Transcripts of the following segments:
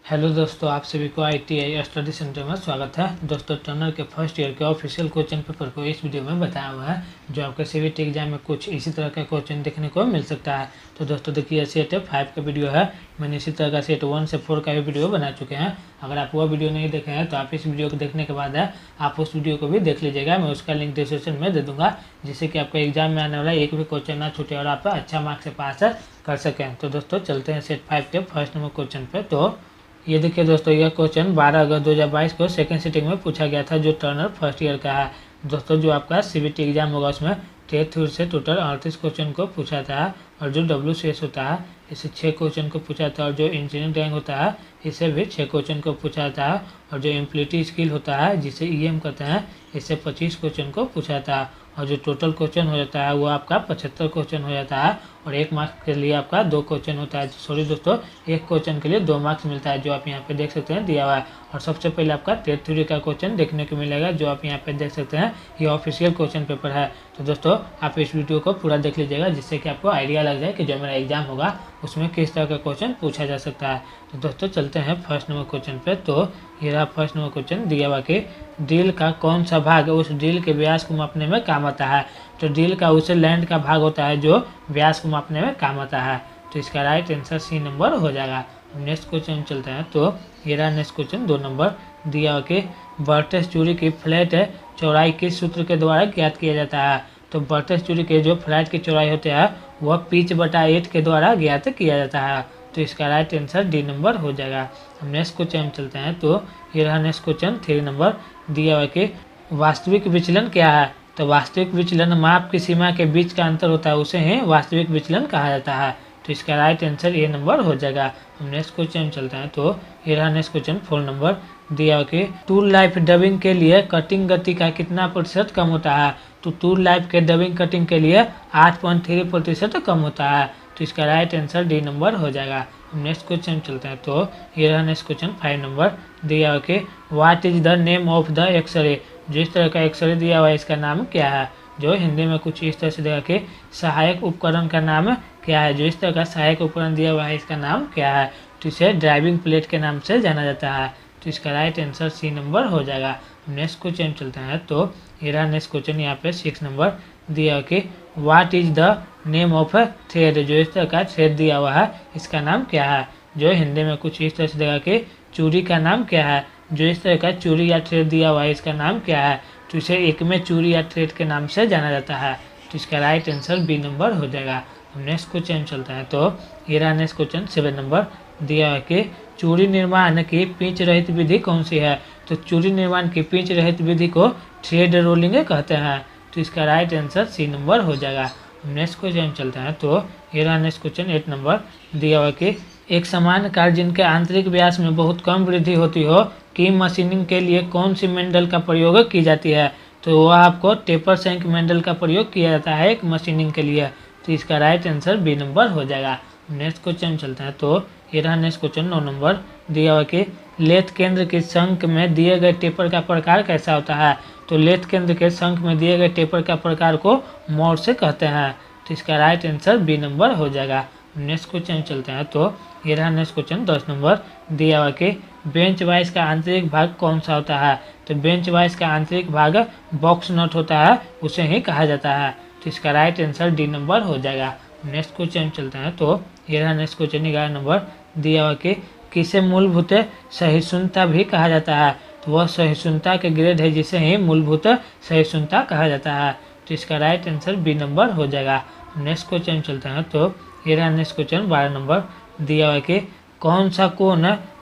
Hello दोस्तों, आप सभी को ITI स्टडी सेंटर में स्वागत है। दोस्तों, टर्नर के फर्स्ट ईयर के ऑफिशियल क्वेश्चन पेपर को इस वीडियो में बताया हुआ है, जो आपके CBT एग्जाम में कुछ इसी तरह का क्वेश्चन देखने को मिल सकता है। तो दोस्तों देखिए, सेट 5 का वीडियो है। मैंने इसी तरह का सेट 1 से 4 का भी वीडियो बना चुके हैं। अगर आप वह वीडियो नहीं देखे हैं तो आप इस वीडियो को देखने के बाद आप उस वीडियो को भी देख लीजिएगा। मैं उसका लिंक डिस्क्रिप्शन में दे दूंगा, जिससे कि आपका एग्जाम में आने वाला एक भी क्वेश्चन ना छूटे और आप अच्छा मार्क्स से पास कर सकें। तो दोस्तों चलते हैं सेट 5 के फर्स्ट नंबर क्वेश्चन पे। तो ये देखिए दोस्तों, यह क्वेश्चन 12 अगस्त 2022 को सेकंड सिटिंग में पूछा गया था, जो टर्नर फर्स्ट ईयर का है। दोस्तों जो आपका CBT एग्जाम होगा उसमें टेट थ्योरी से टोटल 38 क्वेश्चन को पूछा था, और जो WCS होता है इससे 6 क्वेश्चन को पूछा था, और जो इंजीनियरिंग रैंक होता है इससे भी 6 क्वेश्चन को पूछा था, और जो एम्प्लीटी स्किल होता है जिसे EM कहते हैं इससे 25 क्वेश्चन को पूछा था, और जो टोटल क्वेश्चन हो जाता है वो आपका 75 क्वेश्चन हो जाता है, और 1 मार्क्स के लिए आपका 2 क्वेश्चन होता है। सॉरी दोस्तों, 1 क्वेश्चन के लिए 2 मार्क्स मिलता है, जो आप यहाँ पे देख सकते हैं दिया हुआ है। और सबसे पहले आपका टेट थ्योरी का क्वेश्चन देखने को मिलेगा, जो आप यहाँ पे देख सकते हैं। ये ऑफिशियल क्वेश्चन पेपर है। तो दोस्तों आप इस वीडियो को पूरा देख लीजिएगा, जिससे कि आपको आइडिया लग जाए कि जो मेरा एग्जाम होगा उसमें किस तरह का क्वेश्चन पूछा जा सकता है। तो दोस्तों चलते हैं फर्स्ट नंबर क्वेश्चन पे। तो ये रहा फर्स्ट नंबर क्वेश्चन दिया हुआ कि ड्रिल का कौन सा भाग उस ड्रिल के व्यास को मापने में काम आता है। तो ड्रिल का उस लैंड का भाग होता है जो व्यास को मापने में काम आता है। तो इसका राइट आंसर C नंबर हो जाएगा। नेक्स्ट क्वेश्चन चलते हैं। तो ये रहा नेक्स्ट क्वेश्चन 2 नंबर दिया हुआ कि वर्टेक्स चूड़ी की फ्लैट चौड़ाई किस सूत्र के द्वारा ज्ञात किया जाता है। तो वर्टेक्स चूड़ी के जो फ्लैट की चौड़ाई होते हैं वह पिच बटा 8 के द्वारा ज्ञात किया जाता है। तो इसका राइट आंसर D नंबर हो जाएगा। नेक्स्ट क्वेश्चन चलते हैं। तो ये रहा नेक्स्ट क्वेश्चन 3 नंबर दिया हुआ कि वास्तविक विचलन क्या है। तो वास्तविक विचलन माप की सीमा के बीच का अंतर होता है, उसे ही वास्तविक विचलन कहा जाता है। तो इसका राइट आंसर A नंबर हो जाएगा। हम नेक्स्ट क्वेश्चन चलते हैं। तो ये रहा नेक्स्ट क्वेश्चन 4 नंबर दिया हुआ कि टूल लाइफ डबिंग के लिए कटिंग गति का कितना प्रतिशत कम होता है। तो टूल लाइफ के डबिंग कटिंग के लिए 8.3% कम होता है। तो इसका राइट आंसर D नंबर हो जाएगा। नेक्स्ट क्वेश्चन चलते हैं। तो ये रहा नेक्स्ट क्वेश्चन 5 नंबर दिया हुआ कि what is the name of the X-ray. जो इस तरह का एक्सरे दिया हुआ है इसका नाम क्या है। जो हिंदी में कुछ इस तरह से देगा कि सहायक उपकरण का नाम क्या है। जो इस तरह का सहायक उपकरण दिया हुआ है इसका नाम क्या है। तो इसे ड्राइविंग प्लेट के नाम से जाना जाता है। तो इसका राइट आंसर C नंबर हो जाएगा। नेक्स्ट क्वेश्चन चलते हैं। तो ये रहा नेक्स्ट क्वेश्चन यहाँ पे 6 नंबर दिया हुआ कि what is the name of thread. जो इस तरह का थ्रेड दिया हुआ है इसका नाम क्या है। जो हिंदी में कुछ इस तरह से देगा कि चूड़ी का नाम क्या है। जो इस तरह का चूड़ी या थ्रेड दिया हुआ है इसका नाम क्या है। तो इसे एक में चूड़ी या थ्रेड के नाम से जाना जाता है। तो इसका राइट आंसर B नंबर हो जाएगा। नेक्स्ट क्वेश्चन चलता है। तो ये रहा नेक्स्ट क्वेश्चन 7 नंबर दिया हुआ कि चूड़ी निर्माण की पिंच रहित विधि कौन सी है। तो चूड़ी निर्माण की पिंच रहित विधि को थ्रेड रोलिंग कहते हैं। तो इसका राइट आंसर C नंबर हो जाएगा। नेक्स्ट क्वेश्चन चलता है। तो ये रहा नेक्स्ट क्वेश्चन 8 नंबर दिया हुआ कि एक समान कार जिनके आंतरिक व्यास में बहुत कम वृद्धि होती हो की मशीनिंग के लिए कौन सी मेंडल का प्रयोग की जाती है। तो वह आपको टेपर सैंक मेंडल का प्रयोग किया जाता है एक मशीनिंग के लिए। तो इसका राइट आंसर B नंबर हो जाएगा। नेक्स्ट क्वेश्चन चलते हैं। तो ये रहा नेक्स्ट क्वेश्चन 9 नंबर दिया हुआ कि लेथ केंद्र के शंख में दिए गए टेपर का प्रकार कैसा होता है। तो लेथ केंद्र के शंख में दिए गए टेपर का प्रकार को मोड से कहते हैं। तो इसका राइट आंसर B नंबर हो जाएगा। नेक्स्ट क्वेश्चन चलते हैं। तो ये रहा नेक्स्ट क्वेश्चन 10 नंबर दिया हुआ कि बेंच वाइस का आंतरिक भाग कौन सा होता है। तो बेंच वाइस का आंतरिक भाग बॉक्स नट होता है, उसे ही कहा जाता है। तो इसका राइट आंसर D नंबर हो जाएगा। नेक्स्ट क्वेश्चन चलते हैं। तो ये रहा नेक्स्ट क्वेश्चन 11 नंबर दिया हुआ कि किसे मूलभूत सहिष्णुता भी कहा जाता है। तो वह सहिष्णुता के ग्रेड है जिसे ही मूलभूत सहिष्णुता कहा जाता है। तो इसका राइट आंसर B नंबर हो जाएगा। नेक्स्ट क्वेश्चन चलते हैं। तो ये रहा नेक्स्ट क्वेश्चन 12 नंबर दिया हुआ कि कौन सा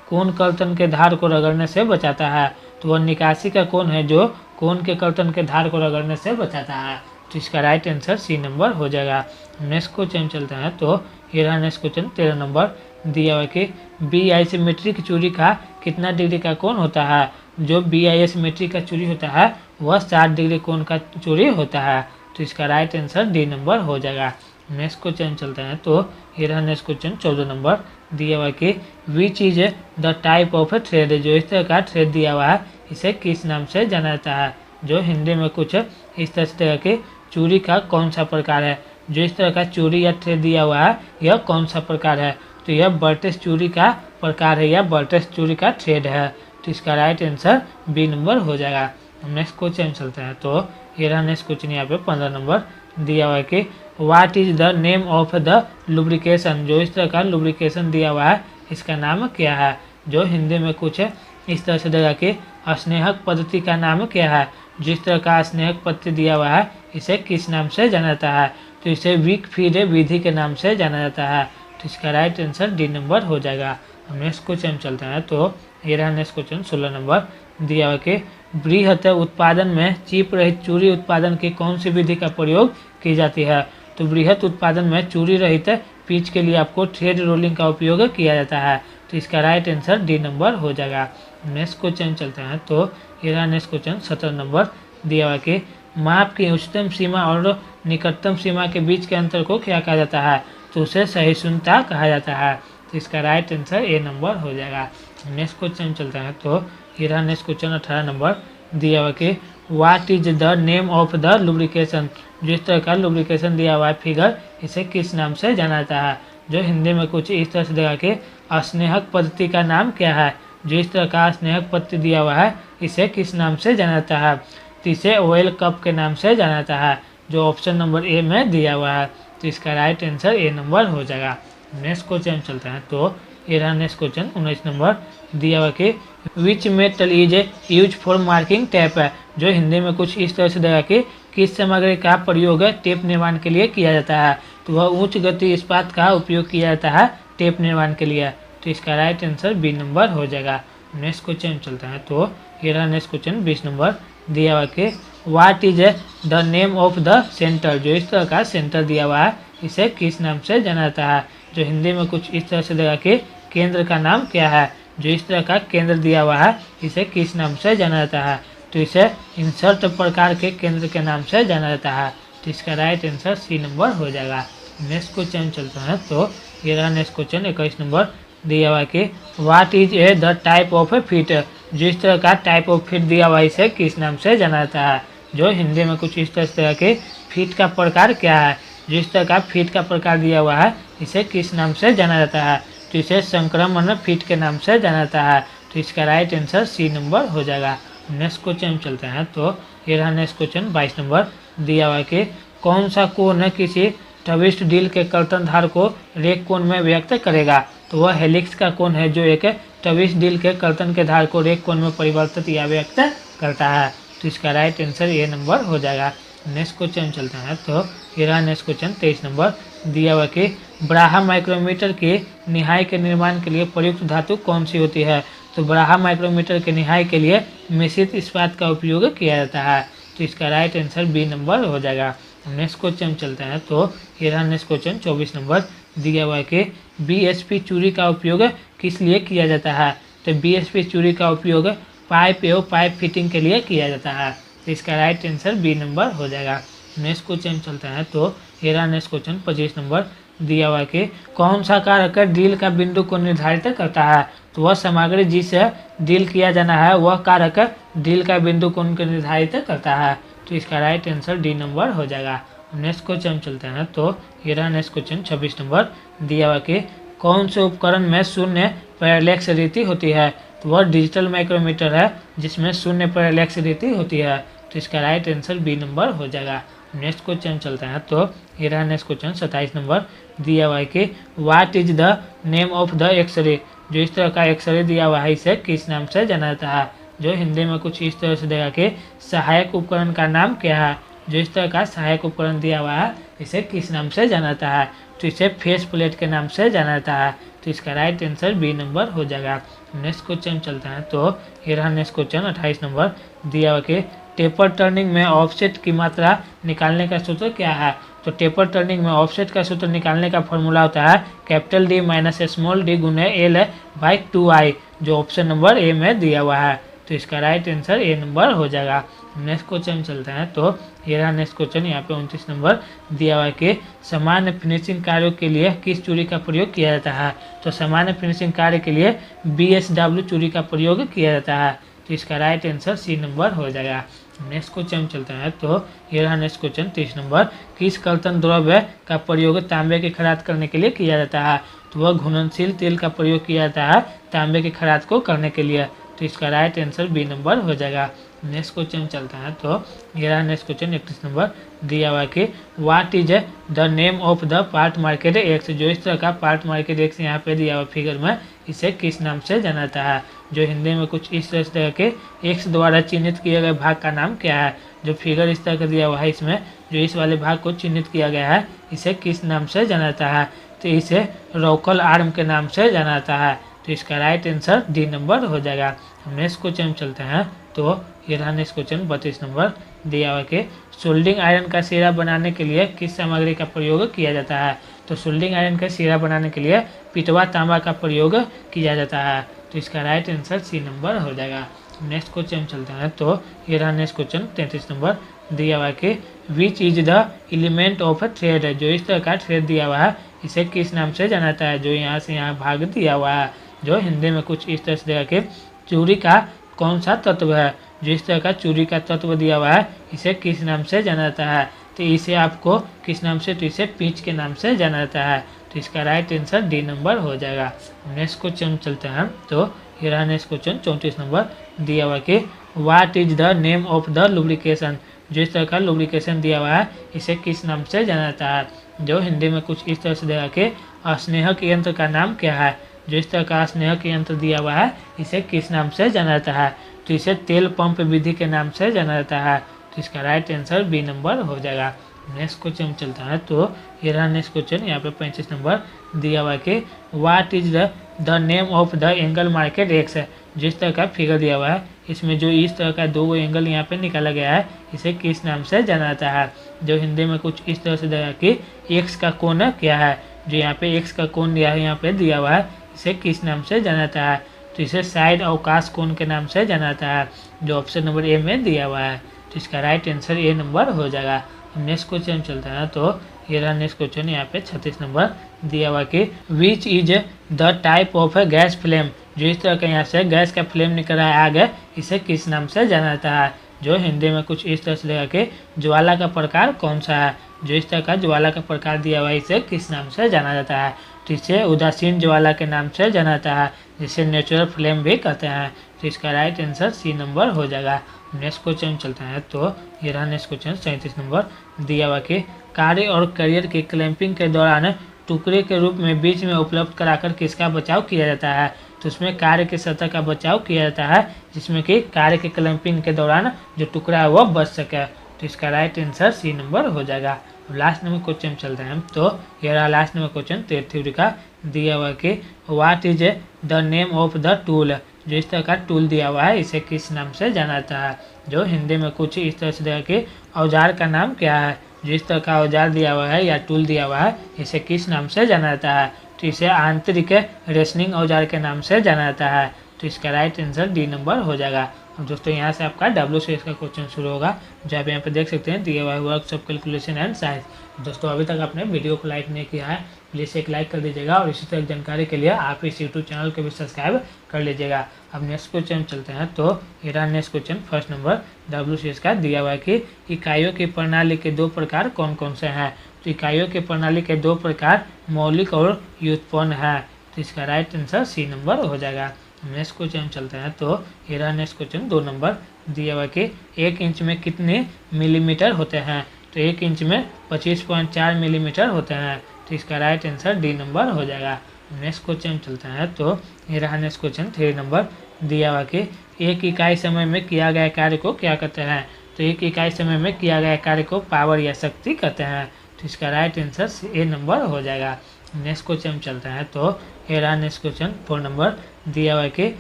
कोण कर्तन के धार को रगड़ने से बचाता है। तो वह निकासी का कोण है जो कोण के कर्तन के धार को रगड़ने से बचाता है। तो इसका राइट आंसर C नंबर हो जाएगा। नेक्स्ट क्वेश्चन चलते हैं। तो ये रहा नेक्स्ट क्वेश्चन 13 नंबर दिया हुआ कि बी आइसोमेट्रिक चूड़ी का कितना डिग्री का कोण होता है। जो बी आइसोमेट्रिक का चूड़ी होता है वह 60 डिग्री कोण का चूड़ी होता है। तो इसका राइट आंसर D नंबर हो जाएगा। नेक्स्ट क्वेश्चन चलते हैं। तो ये रहा नेक्स्ट क्वेश्चन 14 नंबर दिया हुआ कि which is the type of thread. जो इस तरह का थ्रेड दिया हुआ है इसे किस नाम से जाना जाता है। जो हिंदी में कुछ इस तरह के चूड़ी का कौन सा प्रकार है। जो इस तरह का चूड़ी या थ्रेड दिया हुआ है यह कौन सा प्रकार है। तो यह बर्टेस चूड़ी का प्रकार है या बर्टेस चूड़ी का ट्रेड है। तो इसका राइट आंसर बी नंबर हो जाएगा। नेक्स्ट क्वेश्चन चलते हैं। तो ये रहा नेक्स्ट क्वेश्चन यहाँ पे 15 नंबर दिया हुआ है कि what is the name of the lubrication. जो इस तरह का लुब्रिकेशन दिया हुआ है इसका नाम क्या है। जो हिंदी में कुछ है इस तरह से देगा कि स्नेहक पद्धति का नाम क्या है। जिस तरह का स्नेहक पद्धति दिया हुआ है इसे किस नाम से जाना जाता है। तो इसे वीक फीड विधि के नाम से जाना जाता है। तो इसका राइट आंसर डी नंबर हो जाएगा। नेक्स्ट क्वेश्चन चलते हैं। तो ये रहा नेक्स्ट क्वेश्चन 16 नंबर दिया हुआ कि बृहत उत्पादन में चिप रहित चूड़ी उत्पादन की कौन सी विधि का प्रयोग की जाती है। तो बृहत उत्पादन में चूड़ी रहित पिच के लिए आपको थ्रेड रोलिंग का उपयोग किया जाता है। तो इसका राइट आंसर डी नंबर हो जाएगा। नेक्स्ट क्वेश्चन चलते हैं। तो ये रहा नेक्स्ट क्वेश्चन 17 नंबर दिया हुआ कि माप की उच्चतम सीमा और निकटतम सीमा के बीच के अंतर को क्या कहा जाता है। तो उसे सहिष्णुता कहा जाता है। तो इसका राइट आंसर ए नंबर हो जाएगा। नेक्स्ट क्वेश्चन चलते हैं। तो ये रहा नेक्स्ट क्वेश्चन 18 नंबर दिया हुआ कि what is the name of the lubrication. जिस तरह का लुब्रिकेशन दिया हुआ है फिगर इसे किस नाम से जाना जाता है। जो हिंदी में कुछ इस तरह से देगा कि स्नेहक पद्धति का नाम क्या है। जो इस तरह का स्नेहक पद्धति दिया हुआ है इसे किस नाम से जाना जाता है। तो इसे ऑयल कप के नाम से जाना जाता है। जो ऑप्शन नंबर ए में दिया हुआ है। तो इसका राइट आंसर ए नंबर हो जाएगा। नेक्स्ट क्वेश्चन चलते हैं। तो ये रहा नेक्स्ट क्वेश्चन 19 नंबर दिया हुआ कि which metal is use for marking tape है। जो हिंदी में कुछ इस तरह से देगा कि किस सामग्री का प्रयोग टेप निर्माण के लिए किया जाता है। तो वह उच्च गति इस्पात का उपयोग किया जाता है टेप निर्माण के लिए। तो इसका राइट आंसर बी नंबर हो जाएगा। नेक्स्ट क्वेश्चन चलता है। तो ये रहा नेक्स्ट क्वेश्चन 20 नंबर दिया हुआ कि what is the name of the centre. जो इस तरह का सेंटर दिया हुआ है इसे किस नाम से जाना जाता है। जो हिंदी में कुछ इस तरह से देगा कि केंद्र का नाम क्या है। जो इस तरह का केंद्र दिया हुआ है इसे किस नाम से जाना जाता है। तो इसे इंसर्ट प्रकार के केंद्र के नाम से जाना जाता है। तो इसका राइट आंसर सी नंबर हो जाएगा। नेक्स्ट क्वेश्चन चलता है। तो ये रहा नेक्स्ट क्वेश्चन 21 नंबर दिया हुआ कि what is a the type of A fit. जिस तरह का टाइप ऑफ फिट दिया हुआ इसे किस नाम से जाना जाता है। जो हिंदी में कुछ इस तरह के फिट का प्रकार क्या है। जिस तरह का फिट का प्रकार दिया हुआ है इसे किस नाम से जाना जाता है। तो इसे संक्रमण फिट के नाम से जाना जाता है। तो इसका राइट आंसर सी नंबर हो जाएगा। नेक्स्ट क्वेश्चन चलते हैं। तो ये रहा नेक्स्ट क्वेश्चन 22 नंबर दिया हुआ कि कौन सा कोण किसी ट्विस्ट डील के कर्तनधार को रेक कोण में व्यक्त करेगा। तो वह हेलिक्स का कोण है जो एक ट्विस्ट डील के कर्तन के धार को रेक कोण में परिवर्तित या व्यक्त करता है। तो इसका राइट आंसर ए नंबर हो जाएगा। नेक्स्ट क्वेश्चन चलते हैं। तो ये रहा नेक्स्ट क्वेश्चन 23 नंबर दिया हुआ कि ब्राहा माइक्रोमीटर के निहाई के निर्माण के लिए प्रयुक्त धातु कौन सी होती है। तो ब्राहा माइक्रोमीटर के निहाई के लिए मिश्रित इस्पात का उपयोग किया जाता है। तो इसका राइट आंसर बी नंबर हो जाएगा। नेक्स्ट क्वेश्चन चलते हैं। तो ये रहा नेक्स्ट क्वेश्चन 24 नंबर दिया हुआ है कि बीएसपी चूड़ी का उपयोग किस लिए किया जाता है। तो बीएसपी चूड़ी का उपयोग पाइप एवं पाइप फिटिंग के लिए किया जाता है। तो इसका राइट आंसर बी नंबर हो जाएगा। नेक्स्ट क्वेश्चन चलता है। तो ये रहा नेक्स्ट क्वेश्चन 25 नंबर दिया हुआ है कि कौन सा कारक ड्रिल का बिंदु को निर्धारित करता है। तो वह सामग्री जिसे ड्रिल किया जाना है वह कारक ड्रिल का बिंदु को निर्धारित करता है। तो इसका राइट आंसर डी नंबर हो जाएगा। नेक्स्ट क्वेश्चन चलते हैं। तो ये रहा नेक्स्ट क्वेश्चन 26 नंबर दिया हुआ कि कौन से उपकरण में शून्य पैरेलैक्स रीति होती है। तो वह डिजिटल माइक्रोमीटर है जिसमें शून्य पैरेलैक्स रीति होती है। तो इसका राइट आंसर बी नंबर हो जाएगा। नेक्स्ट क्वेश्चन चलता है। तो ये रहा नेक्स्ट क्वेश्चन 27 नंबर दिया हुआ है कि what is the name of the X-ray. जो इस तरह का एक्सरे दिया हुआ है इसे किस नाम से जाना जाता है। जो हिंदी में कुछ इस तरह से देगा कि सहायक उपकरण का नाम क्या है। जो इस तरह का सहायक उपकरण दिया हुआ है इसे किस नाम से जाना जाता है। तो इसे फेस प्लेट के नाम से जाना जाता है। तो इसका राइट आंसर बी नंबर हो जाएगा। नेक्स्ट क्वेश्चन चलता है। तो ये रहा नेक्स्ट क्वेश्चन 28 नंबर दिया हुआ कि टेपर टर्निंग में ऑफसेट की मात्रा निकालने का सूत्र क्या है। तो टेपर टर्निंग में ऑफसेट का सूत्र निकालने का फॉर्मूला होता है capital D minus small D गुने एल बाई 2i। जो ऑप्शन नंबर ए में दिया हुआ है। तो इसका राइट आंसर ए नंबर हो जाएगा। नेक्स्ट क्वेश्चन चलता है। तो ये रहा नेक्स्ट क्वेश्चन यहाँ पे 29 नंबर दिया हुआ है कि सामान्य फिनिशिंग कार्यों के लिए किस चूड़ी का प्रयोग किया जाता है। तो सामान्य फिनिशिंग कार्य के लिए BSW चूड़ी का प्रयोग किया जाता है। तो इसका राइट आंसर सी नंबर हो जाएगा। नेक्स्ट क्वेश्चन चलता है। तो ये रहा नेक्स्ट क्वेश्चन 30 नंबर किस कर्तन द्रव्य का प्रयोग तांबे की खराद करने के लिए किया जाता है। तो वह घुलनशील तेल का प्रयोग किया जाता है तांबे की खराद को करने के लिए। तो इसका राइट आंसर बी नंबर हो जाएगा। नेक्स्ट क्वेश्चन चलता है। तो ये रहा नेक्स्ट क्वेश्चन 31 नंबर दिया हुआ कि what is the name of the part market x. जो इस तरह का पार्ट मार्केट एक्स यहाँ पे दिया हुआ फिगर में, इसे किस नाम से जाना जाता है। जो हिंदी में कुछ इस तरह के एक्स द्वारा चिन्हित किए गए भाग का नाम क्या है। जो फिगर इस तरह का दिया हुआ है, इसमें जो इस वाले भाग को चिन्हित किया गया है, इसे किस नाम से जाना जाता है। तो इसे रोकल आर्म के नाम से जाना जाता है। तो इसका राइट आंसर डी नंबर हो जाएगा। नेक्स्ट क्वेश्चन चलते हैं। तो ये रहा नेक्स्ट क्वेश्चन 32 नंबर दिया हुआ कि सोल्डिंग आयरन का सिरा बनाने के लिए किस सामग्री का प्रयोग किया जाता है। तो सोल्डिंग आयरन का सिरा बनाने के लिए पिटवा तांबा का प्रयोग किया जाता है। तो इसका राइट आंसर सी नंबर हो जाएगा। नेक्स्ट क्वेश्चन चलते हैं। तो ये रहा नेक्स्ट क्वेश्चन 33 नंबर दिया हुआ कि which is the element of a thread. जो इस तरह का थ्रेड दिया हुआ है, इसे किस नाम से जाना जाता है। जो यहाँ से यहाँ भाग दिया हुआ है, जो हिंदी में कुछ इस तरह से दिया कि चूड़ी का कौन सा तत्व है। जो इस तरह का चूड़ी का तत्व दिया हुआ है, इसे किस नाम से जाना जाता है। तो इसे आपको किस नाम से, तो इसे पिच के नाम से जाना जाता है। तो इसका राइट आंसर डी नंबर हो जाएगा। नेक्स्ट क्वेश्चन चलते हैं। तो ये रहा नेक्स्ट क्वेश्चन 34 नंबर दिया हुआ कि what is the name of the lubrication. जो इस तरह का लुब्रिकेशन दिया हुआ है, इसे किस नाम से जाना जाता है। जो हिंदी में कुछ इस तरह से दिया कि स्नेहक यंत्र का नाम क्या है। जो इस तरह का स्नेहक यंत्र दिया हुआ है, इसे किस नाम से जाना जाता है। तो इसे तेल पंप विधि के नाम से जाना जाता है। तो इसका राइट आंसर बी नंबर हो जाएगा। नेक्स्ट क्वेश्चन चलता है। तो ये रहा नेक्स्ट क्वेश्चन यहाँ पे 35 नंबर दिया हुआ कि what is the name of the angle market x. जिस तरह का फिगर दिया हुआ है, इसमें जो इस तरह का दो एंगल यहाँ पे निकाला गया है, इसे किस नाम से जाना जाता है। जो हिंदी में कुछ इस तरह से दिया कि एक्स का कोण क्या है। जो यहाँ पे एक्स का कोण यहाँ पे दिया हुआ है, इसे किस नाम से जाना जाता है। तो इसे साइड अवकाश कोण के नाम से जाना जाता है, जो ऑप्शन नंबर ए में दिया हुआ है। तो इसका राइट आंसर ए नंबर हो जाएगा। नेक्स्ट क्वेश्चन चलता है। तो ये रहा नेक्स्ट क्वेश्चन यहाँ पे 36 नंबर दिया हुआ कि which is the type of gas flame. जो इस तरह का यहाँ से गैस का फ्लेम निकल रहा है आगे, इसे किस नाम से जाना जाता है। जो हिंदी में कुछ इस तरह से लगा कि ज्वाला का प्रकार कौन सा है। जो इस तरह का ज्वाला का प्रकार दिया हुआ है, इसे किस नाम से जाना जाता है। तो इसे उदासीन ज्वाला के नाम से जाना जाता है, जिसे नेचुरल फ्लेम भी कहते हैं। तो इसका राइट आंसर सी नंबर हो जाएगा। नेक्स्ट क्वेश्चन चलता है। तो ये रहा नेक्स्ट क्वेश्चन 37 नंबर दिया हुआ कि कार्य और करियर की क्लैंपिंग के दौरान टुकड़े के रूप में बीच में उपलब्ध कराकर किसका बचाव किया जाता है। तो उसमें कार्य की सतह का बचाव किया जाता है, जिसमें कि कार्य के क्लैंपिंग के दौरान जो टुकड़ा है वो बच सके। तो इसका राइट आंसर सी नंबर हो जाएगा। लास्ट नंबर क्वेश्चन चलते हैं। तो ये रहा लास्ट नंबर क्वेश्चन 33 का दिया हुआ कि what is the name of the tool. जो इस तरह का टूल दिया हुआ है, इसे किस नाम से जाना जाता है। जो हिंदी में कुछ इस तरह से दिया कि औजार का नाम क्या है। जो इस तरह का औजार दिया हुआ है या टूल दिया हुआ है, इसे किस नाम से जाना जाता है। तो इसे आंतरिक रेशनिंग औजार के नाम से जाना जाता है। तो इसका राइट आंसर डी नंबर हो जाएगा। और दोस्तों यहाँ से आपका WCS का क्वेश्चन शुरू होगा, जो आप यहाँ पे देख सकते हैं दिया हुआ है वर्कशॉप कैलकुलेशन एंड साइंस। दोस्तों अभी तक आपने वीडियो को लाइक नहीं किया है, प्लीज़ एक लाइक कर दीजिएगा और इसी तरह जानकारी के लिए आप इस यूट्यूब चैनल को भी सब्सक्राइब कर लीजिएगा। अब नेक्स्ट क्वेश्चन चलते हैं। तो ये रहा next question first number WCS का दिया हुआ है कि इकाइयों की प्रणाली के दो प्रकार कौन कौन से हैं। तो इकाइयों की प्रणाली के दो प्रकार मौलिक और व्युत्पन्न है। तो इसका राइट आंसर सी नंबर हो जाएगा। नेक्स्ट क्वेश्चन चलते हैं। तो ये रहा नेक्स्ट क्वेश्चन 2 नंबर दिया हुआ कि 1 इंच में कितने मिलीमीटर होते हैं। तो 1 इंच में 25.4 मिलीमीटर होते हैं। तो इसका राइट आंसर डी नंबर हो जाएगा। नेक्स्ट क्वेश्चन चलते हैं। तो ये रहा नेक्स्ट क्वेश्चन 3 नंबर दिया हुआ कि एक इकाई समय में किया गया कार्य को क्या कहते हैं। तो एक इकाई समय में किया गया कार्य को पावर या शक्ति कहते हैं। तो इसका राइट आंसर ए नंबर हो जाएगा। नेक्स्ट क्वेश्चन चलता है। तो ये रहा नेक्स्ट क्वेश्चन 4 नंबर दिया हुआ है कि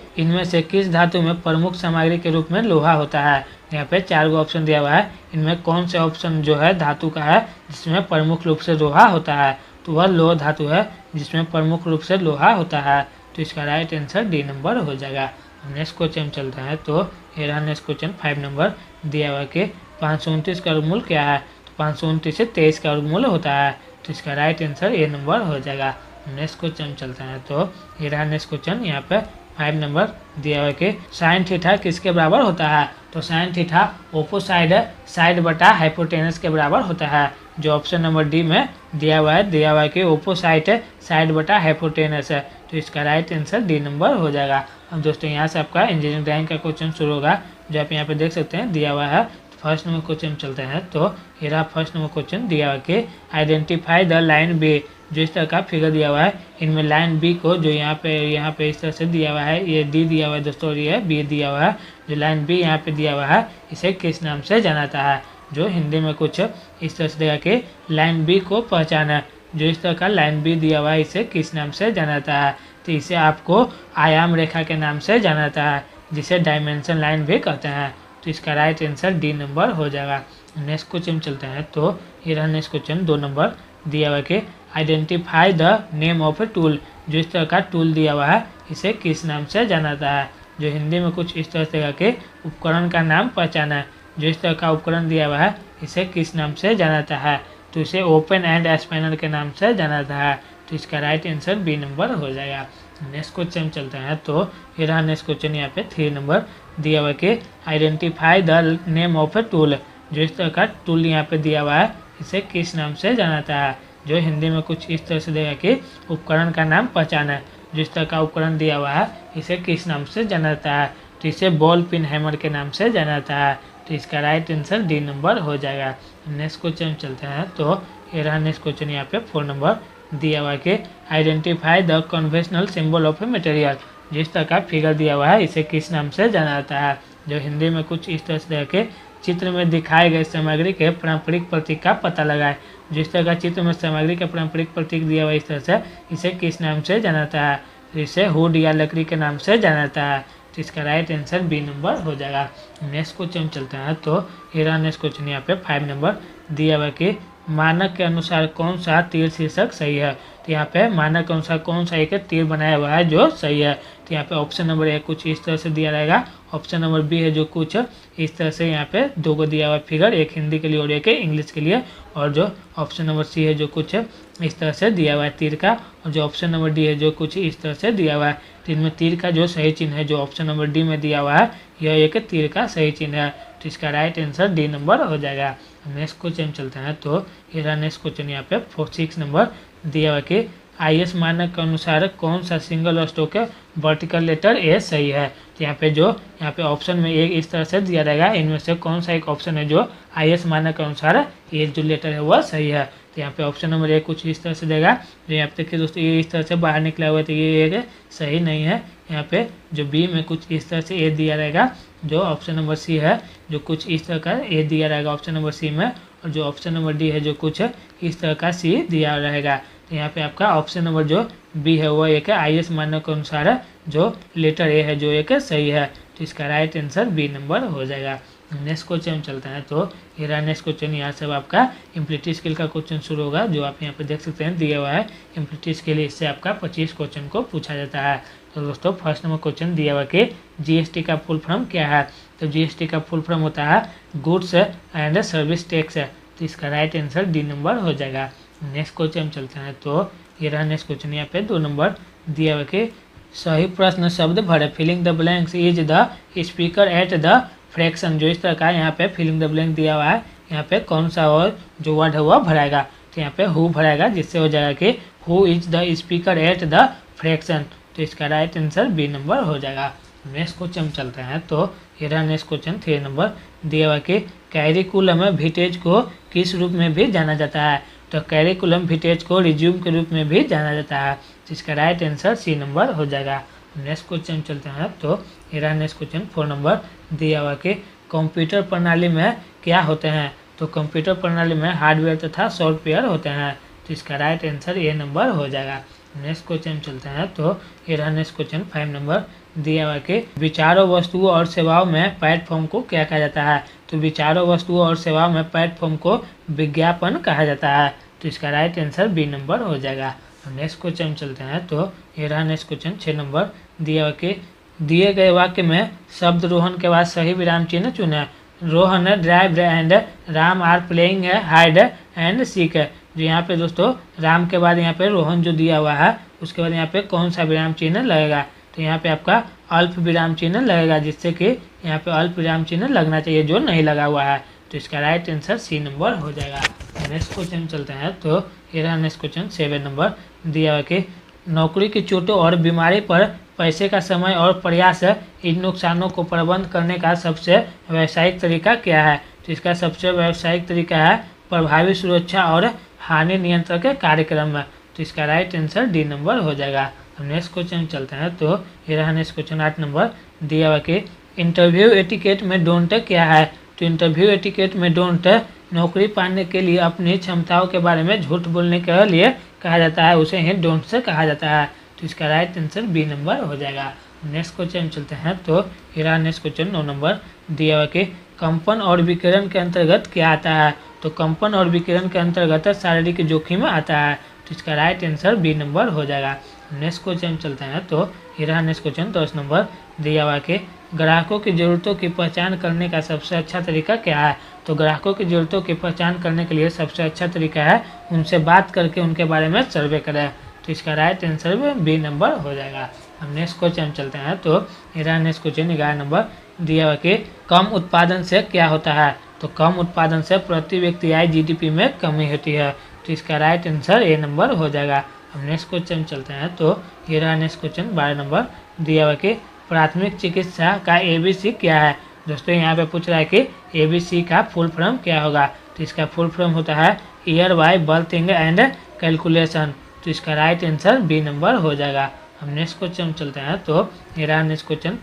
इनमें से किस धातु में प्रमुख सामग्री के रूप में लोहा होता है। यहाँ पे 4 ऑप्शन दिया हुआ है, इनमें कौन से ऑप्शन जो है धातु का है जिसमें प्रमुख रूप से लोहा होता है। तो वह लोह धातु है जिसमें प्रमुख रूप से लोहा होता है। तो इसका राइट आंसर डी नंबर हो जाएगा। नेक्स्ट क्वेश्चन चलता है। तो ये रहा नेक्स्ट क्वेश्चन 5 नंबर दिया हुआ है कि 529 का वर्गमूल क्या है। तो 529 से 23 का वर्गमूल होता है। तो इसका राइट आंसर ए नंबर हो जाएगा। नेक्स्ट क्वेश्चन चलता है। तो ये रहा नेक्स्ट क्वेश्चन यहाँ पे 5 नंबर दिया हुआ है कि साइन थीटा किसके बराबर होता है। तो साइन थीटा ओपोसाइड साइड बटा हाइपोटेनस के बराबर होता है। जो ऑप्शन नंबर डी में दिया हुआ है कि ओपोसाइट साइड बटा हाइपोटेनस है। तो इसका राइट आंसर डी नंबर हो जाएगा। अब दोस्तों यहाँ से आपका इंजीनियरिंग ड्राइंग का क्वेश्चन शुरू होगा, जो आप यहाँ पे देख सकते हैं दिया हुआ है। फर्स्ट नंबर क्वेश्चन चलते हैं। तो ये रहा फर्स्ट नंबर क्वेश्चन दिया हुआ कि आइडेंटिफाई द लाइन बी। जो इस तरह का फिगर दिया हुआ है, इनमें लाइन बी को जो यहाँ पे इस तरह से दिया हुआ है, ये डी दिया हुआ है दोस्तों और ये बी दिया हुआ है। जो लाइन बी यहाँ पे दिया हुआ है इसे किस नाम से जाना जाता है? जो हिंदी में कुछ इस तरह से देगा कि लाइन बी को पहचाना। जो इस तरह का लाइन बी दिया हुआ है इसे किस नाम से जाना जाता है? तो इसे आपको आयाम रेखा के नाम से जाना जाता है, जिसे डायमेंशन लाइन भी कहते हैं। तो इसका राइट आंसर डी नंबर हो जाएगा। नेक्स्ट क्वेश्चन चलते हैं। तो ये रहा नेक्स्ट क्वेश्चन 2 नंबर दिया हुआ कि identify the name of a tool. जो इस तरह का टूल दिया हुआ है इसे किस नाम से जाना जाता है? जो हिंदी में कुछ इस तरह से के उपकरण का नाम पहचाना है। जो इस तरह का उपकरण दिया हुआ है इसे किस नाम से जाना जाता है? तो इसे ओपन एंड स्पैनर के नाम से जाना जाता है। तो इसका राइट आंसर बी नंबर हो जाएगा। नेक्स्ट क्वेश्चन चलते हैं। तो ये रहा नेक्स्ट क्वेश्चन यहाँ पे 3 नंबर दिया हुआ कि identify the name of a tool. जो इस तरह का टूल यहाँ पे दिया हुआ है इसे किस नाम से जाना जाता है? जो हिंदी में कुछ इस तरह से देगा कि उपकरण का नाम पहचाना है। जो इस तरह का उपकरण दिया हुआ है इसे किस नाम से जाना जाता है? तो इसे बॉल पिन हैमर के नाम से जाना जाता है। तो इसका राइट आंसर डी नंबर हो जाएगा। नेक्स्ट क्वेश्चन चलते हैं। तो ये रहा नेक्स्ट क्वेश्चन यहाँ पे 4 नंबर दिया हुआ है कि identify the conventional symbol of a material. जिस तरह का फिगर दिया हुआ है इसे किस नाम से जाना जाता है? जो हिंदी में कुछ इस तरह से देखे चित्र में दिखाए गए सामग्री के पारंपरिक प्रतीक का पता लगाए। जिस तरह का चित्र में सामग्री का पारंपरिक प्रतीक दिया हुआ इस तरह से इसे किस नाम से जाना जाता है? तो इसे हुड या लकड़ी के नाम से जाना जाता है। तो इसका राइट आंसर बी नंबर हो जाएगा। नेक्स्ट क्वेश्चन चलते हैं। तो ये रहा नेक्स्ट क्वेश्चन यहाँ पे 5 नंबर दिया हुआ कि मानक के अनुसार कौन सा तीर शीर्षक सही है? तो यहाँ पे मानक के अनुसार कौन सा एक तीर बनाया हुआ है जो सही है? तो यहाँ पे ऑप्शन नंबर ए कुछ इस तरह से दिया रहेगा, ऑप्शन नंबर बी है जो कुछ इस तरह से यहाँ पे 2 को दिया हुआ फिगर, एक हिंदी के लिए और एक इंग्लिश के लिए, और जो ऑप्शन नंबर सी है जो कुछ इस तरह से दिया हुआ है तीर का, और जो ऑप्शन नंबर डी है जो कुछ इस तरह से दिया हुआ है। तो इनमें तीर का जो सही चिन्ह है जो ऑप्शन नंबर डी में दिया हुआ है यह एक तीर का सही चिन्ह है। तो इसका राइट आंसर डी नंबर हो जाएगा। नेक्स्ट क्वेश्चन चलते हैं। तो ये रहा नेक्स्ट क्वेश्चन यहाँ पे 6 नंबर दिया हुआ कि IS मानक के अनुसार कौन सा single stroke vertical letter A सही है? तो यहाँ पे ऑप्शन में एक इस तरह से दिया रहेगा, इनमें से कौन सा एक ऑप्शन है जो IS मानक के अनुसार ये जो लेटर है वह सही है? तो यहाँ पे ऑप्शन नंबर ए कुछ इस तरह से देगा, जो यहाँ पे देखिए दोस्तों ये इस तरह से बाहर निकला हुआ है, तो ये एक सही नहीं है। यहाँ पे जो बी में कुछ इस तरह से ए दिया रहेगा, जो ऑप्शन नंबर सी है जो कुछ इस तरह का ए दिया रहेगा ऑप्शन नंबर सी में, और जो ऑप्शन नंबर डी है जो कुछ इस तरह का सी दिया रहेगा। तो यहाँ पे आपका ऑप्शन नंबर जो बी है वो एक IS मानक के अनुसार जो लेटर ए है जो एक सही है। तो इसका राइट आंसर बी नंबर हो जाएगा। नेक्स्ट क्वेश्चन चलते हैं। तो ये रहा नेक्स्ट क्वेश्चन, यहाँ से आपका इम्प्लीटी स्केल का क्वेश्चन शुरू होगा, जो आप यहाँ पे देख सकते हैं दिया हुआ है इम्प्लीटी स्केल, इससे आपका 25 क्वेश्चन को पूछा जाता है। तो दोस्तों फर्स्ट नंबर क्वेश्चन दिया हुआ कि GST का फुल फॉर्म क्या है? तो GST का फुल फॉर्म होता है गुड्स एंड सर्विस टैक्स। तो इसका राइट आंसर डी नंबर हो जाएगा। नेक्स्ट क्वेश्चन चलते हैं। तो ये रहा नेक्स्ट क्वेश्चन, यहाँ पे 2 नंबर दिया हुआ कि सही प्रश्न शब्द भरे, filling the blanks is the speaker at the fraction. जो इस तरह का यहाँ पे फिलिंग द ब्लैंक दिया हुआ है, यहाँ पे कौन सा और जो वर्ड है वह भराएगा? तो यहाँ पे हु भराएगा, जिससे हो जाएगा कि who is the speaker at the fraction. तो इसका राइट आंसर बी नंबर हो जाएगा। नेक्स्ट क्वेश्चन चलते हैं। तो ये रहा नेक्स्ट क्वेश्चन 3 नंबर दिया हुआ कि कैरिकुलम विटेज को किस रूप में भी जाना जाता है? तो कैरिकुलम विटेज को रिज्यूम के रूप में भी जाना जाता है। तो इसका राइट आंसर सी नंबर हो जाएगा। नेक्स्ट क्वेश्चन चलते हैं। तो ये रहा नेक्स्ट क्वेश्चन 4 नंबर दिया हुआ कि कंप्यूटर प्रणाली में क्या होते हैं? तो कंप्यूटर प्रणाली में हार्डवेयर तथा सॉफ्टवेयर होते हैं। तो इसका राइट आंसर ए नंबर हो जाएगा। नेक्स्ट क्वेश्चन चलते हैं। तो ये रहा नेक्स्ट क्वेश्चन 5 नंबर दिया हुआ कि विचारों, वस्तुओं और सेवाओं में प्लेटफॉर्म को क्या कहा जाता है? तो विचारों, वस्तुओं और सेवाओं में प्लेटफॉर्म को विज्ञापन कहा जाता है। तो इसका राइट आंसर बी नंबर हो जाएगा। नेक्स्ट क्वेश्चन चलते हैं। तो ये रहा नेक्स्ट क्वेश्चन 6 नंबर दिया हुआ कि दिए गए वाक्य में शब्द रोहन के बाद सही विराम चिन्ह चुने। Rohan drive and Ram are playing है हाइड एंड सीक है। जो यहाँ पे दोस्तों राम के बाद यहाँ पे रोहन जो दिया हुआ है उसके बाद यहाँ पे कौन सा विराम चिन्ह लगेगा? तो यहाँ पे आपका अल्प विराम चिन्ह लगेगा, जिससे कि यहाँ पे अल्प विराम चिन्ह लगना चाहिए जो नहीं लगा हुआ है। तो इसका राइट आंसर सी नंबर हो जाएगा। नेक्स्ट क्वेश्चन चलते हैं। तो ये रहा नेक्स्ट क्वेश्चन 7 नंबर दिया हुआ कि नौकरी की चोटों और बीमारी पर पैसे का समय और प्रयास इन नुकसानों को प्रबंध करने का सबसे व्यावसायिक तरीका क्या है? तो इसका सबसे व्यावसायिक तरीका है प्रभावी सुरक्षा और हानि नियंत्रण के कार्यक्रम में। तो इसका राइट आंसर डी नंबर हो जाएगा। हम नेक्स्ट क्वेश्चन चलते हैं। तो ये रहा नेक्स्ट क्वेश्चन 8 नंबर दिया हुआ कि इंटरव्यू एटिकेट में डोंट क्या है? तो इंटरव्यू एटिकेट में डोंट नौकरी पाने के लिए अपनी क्षमताओं के बारे में झूठ बोलने के लिए कहा जाता है, उसे ही डोंट से कहा जाता है। तो इसका राइट आंसर बी नंबर हो जाएगा। नेक्स्ट क्वेश्चन चलते हैं। तो ये रहा नेक्स्ट क्वेश्चन 9 नंबर दिया हुआ कि कंपन और विकिरण के अंतर्गत क्या आता है? तो कंपन और विकिरण के अंतर्गत शारीरिक जोखिम आता है। तो इसका राइट आंसर बी नंबर हो जाएगा। नेक्स्ट क्वेश्चन चलते हैं। तो ये रहा नेक्स्ट क्वेश्चन 10 नंबर दिया हुआ कि ग्राहकों की ज़रूरतों की पहचान करने का सबसे अच्छा तरीका क्या है? तो ग्राहकों की ज़रूरतों की पहचान करने के लिए सबसे अच्छा तरीका है उनसे बात करके उनके बारे में सर्वे करें। तो इसका राइट आंसर बी नंबर हो जाएगा। हम नेक्स्ट क्वेश्चन चलते हैं। तो ये रहा नेक्स्ट क्वेश्चन 11 नंबर दिया हुआ कि कम उत्पादन से क्या होता है? तो कम उत्पादन से प्रति व्यक्ति आय जीडीपी में कमी होती है। तो इसका राइट आंसर ए नंबर हो जाएगा। हम नेक्स्ट क्वेश्चन चलते हैं। तो ये रहा नेक्स्ट क्वेश्चन 12 नंबर दिया हुआ कि प्राथमिक चिकित्सा का ABC क्या है? दोस्तों यहाँ पे पूछ रहा है कि ABC का फुल फॉर्म क्या होगा? तो इसका फुल फॉर्म होता है year Y birthing and calculation. तो इसका राइट आंसर बी नंबर हो जाएगा। हम नेक्स्ट क्वेश्चन चलते हैं। तो ये रहा नेक्स्ट क्वेश्चन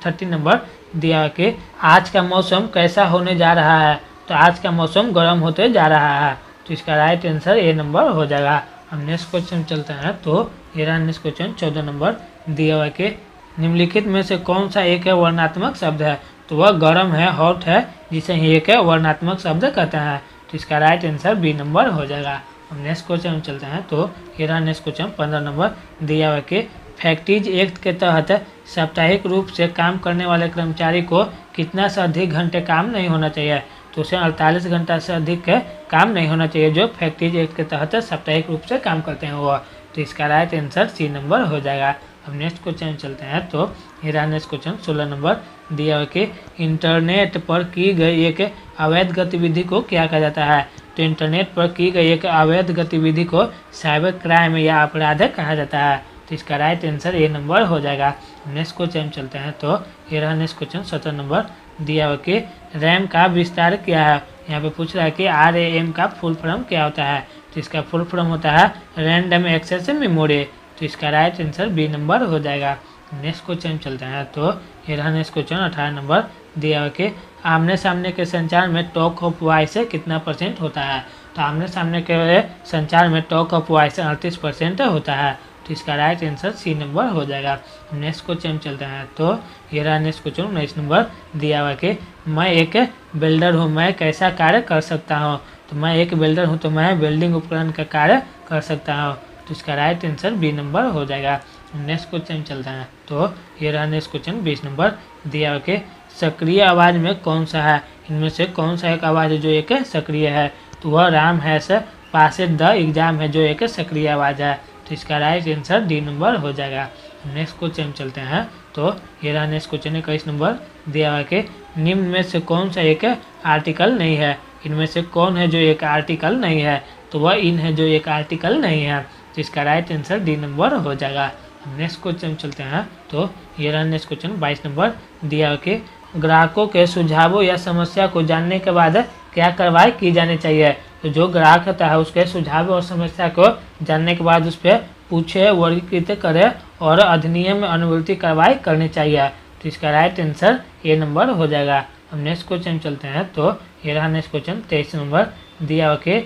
30 नंबर दिया हुआ कि आज का मौसम कैसा होने जा रहा है? तो आज का मौसम गर्म होते जा रहा है। तो इसका राइट आंसर ए नंबर हो जाएगा। हम नेक्स्ट क्वेश्चन चलते हैं। तो ये रहा नेक्स्ट क्वेश्चन 14 नंबर दिया हुआ कि निम्नलिखित में से कौन सा एक वर्णात्मक शब्द है? तो वह गर्म है, हॉट है, जिसे ही एक वर्णात्मक शब्द कहते हैं। तो इसका राइट आंसर बी नंबर हो जाएगा। हम नेक्स्ट क्वेश्चन चलते हैं। तो ये रहा नेक्स्ट क्वेश्चन 15 नंबर दिया हुआ कि फैक्ट्रीज एक्ट के तहत साप्ताहिक रूप से काम करने वाले कर्मचारी को कितना से अधिक घंटे काम नहीं होना चाहिए? तो उसे 48 घंटा से अधिक काम नहीं होना चाहिए जो फैक्ट्रीज एक्ट के तहत साप्ताहिक रूप से काम करते हैं वो। तो इसका राइट आंसर सी नंबर हो जाएगा। हम नेक्स्ट क्वेश्चन चलते हैं। तो ये रहा नेक्स्ट क्वेश्चन 16 नंबर दिया हुआ कि इंटरनेट पर की गई एक अवैध गतिविधि को क्या कहा जाता है? तो इंटरनेट पर की गई एक अवैध गतिविधि को साइबर क्राइम या अपराध कहा जाता है। तो इसका राइट आंसर ए नंबर हो जाएगा। नेक्स्ट क्वेश्चन चलते हैं। तो ये रहा नेक्स्ट क्वेश्चन 17 नंबर दिया हुआ कि रैम का विस्तार क्या है? यहाँ पे पूछ रहा है कि RAM का फुल फॉर्म क्या होता है? तो इसका फुल फॉर्म होता है रैंडम एक्सेस मेमोरी। तो इसका राइट आंसर बी नंबर हो जाएगा। नेक्स्ट क्वेश्चन चलते हैं। तो ये रहा नेक्स्ट क्वेश्चन 18 नंबर दिया हुआ कि आमने सामने के संचार में टॉक ऑफ वॉइस कितना % होता है? तो आमने सामने के संचार में टॉक ऑफ वॉइस 38% होता है। तो इसका राइट आंसर सी नंबर हो जाएगा। नेक्स्ट क्वेश्चन चलते हैं। तो ये रहा नेक्स्ट क्वेश्चन 19 नंबर दिया हुआ कि मैं एक बिल्डर हूँ, मैं कैसा कार्य कर सकता हूँ? तो मैं एक बिल्डर हूँ तो मैं बिल्डिंग उपकरण का कार्य कर सकता हूँ। तो इसका राइट आंसर बी नंबर हो जाएगा। नेक्स्ट क्वेश्चन चलते हैं। तो ये रहा नेक्स्ट क्वेश्चन 20 नंबर दिया हुआ कि सक्रिय आवाज़ में कौन सा है? इनमें से कौन सा एक आवाज़ है जो एक सक्रिय है? तो वह Ram has passed the exam है जो एक सक्रिय आवाज़ है। तो इसका राइट आंसर डी नंबर हो जाएगा। नेक्स्ट क्वेश्चन चलते हैं। तो ये रहा नेक्स्ट क्वेश्चन 21 नंबर दिया हुआ कि निम्न में से कौन सा एक आर्टिकल नहीं है? इनमें से कौन है जो एक आर्टिकल नहीं है? तो वह इन है जो एक आर्टिकल नहीं है। तो इसका राइट आंसर डी नंबर हो जाएगा। नेक्स्ट क्वेश्चन चलते हैं। तो ये रहा नेक्स्ट क्वेश्चन 22 नंबर दिया हुआ कि ग्राहकों के सुझावों या समस्या को जानने के बाद क्या कार्रवाई की जानी चाहिए? तो जो ग्राहक होता है उसके सुझाव और समस्या को जानने के बाद उस पर पूछे, वर्गीकृत करे और अधिनियम में अनुवर्ती कार्रवाई करनी चाहिए। तो इसका राइट आंसर ए नंबर हो जाएगा। हम नेक्स्ट क्वेश्चन चलते हैं। तो ये रहा नेक्स्ट क्वेश्चन 23 नंबर दिया हुआ कि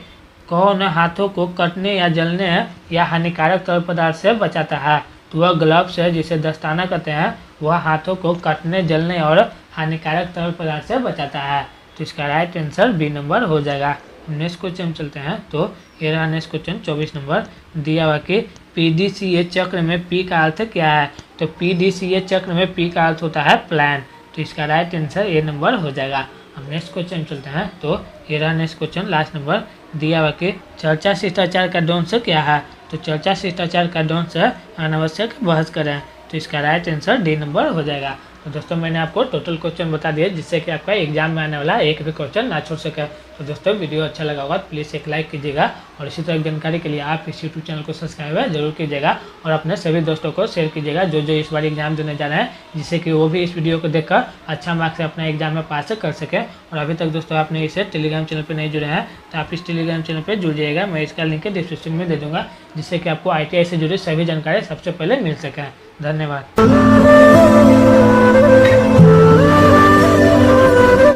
कौन हाथों को कटने या जलने या हानिकारक तरल पदार्थ से बचाता है? तो वह ग्लव्स है जिसे दस्ताना कहते हैं, वह हाथों को कटने, जलने और हानिकारक तरल पदार्थ से बचाता है। तो इसका राइट आंसर बी नंबर हो जाएगा। नेक्स्ट क्वेश्चन चलते हैं। तो ये रहा नेक्स्ट क्वेश्चन 24 नंबर दिया हुआ कि PDCA चक्र में P का अर्थ क्या है? तो PDCA चक्र में P का अर्थ होता है प्लान। तो इसका राइट आंसर ए नंबर हो जाएगा। हम नेक्स्ट क्वेश्चन चलते हैं। तो ये रहा नेक्स्ट क्वेश्चन लास्ट नंबर दिया हुआ कि चर्चा शिष्टाचार का डोंस क्या है? तो चर्चा शिष्टाचार का डोंस अनावश्यक बहस करें। तो इसका राइट आंसर डी नंबर हो जाएगा। तो दोस्तों मैंने आपको टोटल क्वेश्चन बता दिए जिससे कि आपका एग्जाम में आने वाला एक भी क्वेश्चन ना छोड़ सके। तो दोस्तों वीडियो अच्छा लगा होगा तो प्लीज़ एक लाइक कीजिएगा और इसी तरह की जानकारी के लिए आप इस यूट्यूब चैनल को सब्सक्राइब जरूर कीजिएगा और अपने सभी दोस्तों को शेयर कीजिएगा जो जो इस बार एग्जाम देने जा रहे हैं, जिससे कि वो भी इस वीडियो को देखकर अच्छा मार्क्स से अपना एग्जाम में पास कर सके। और अभी तक दोस्तों आपने इसे टेलीग्राम चैनल पर नहीं जुड़े हैं तो आप इस टेलीग्राम चैनल पर जुड़ जाइएगा। मैं इसका लिंक डिस्क्रिप्शन में दे दूँगा जिससे कि आपको ITI से जुड़ी सभी जानकारी सबसे पहले मिल सके। धन्यवाद।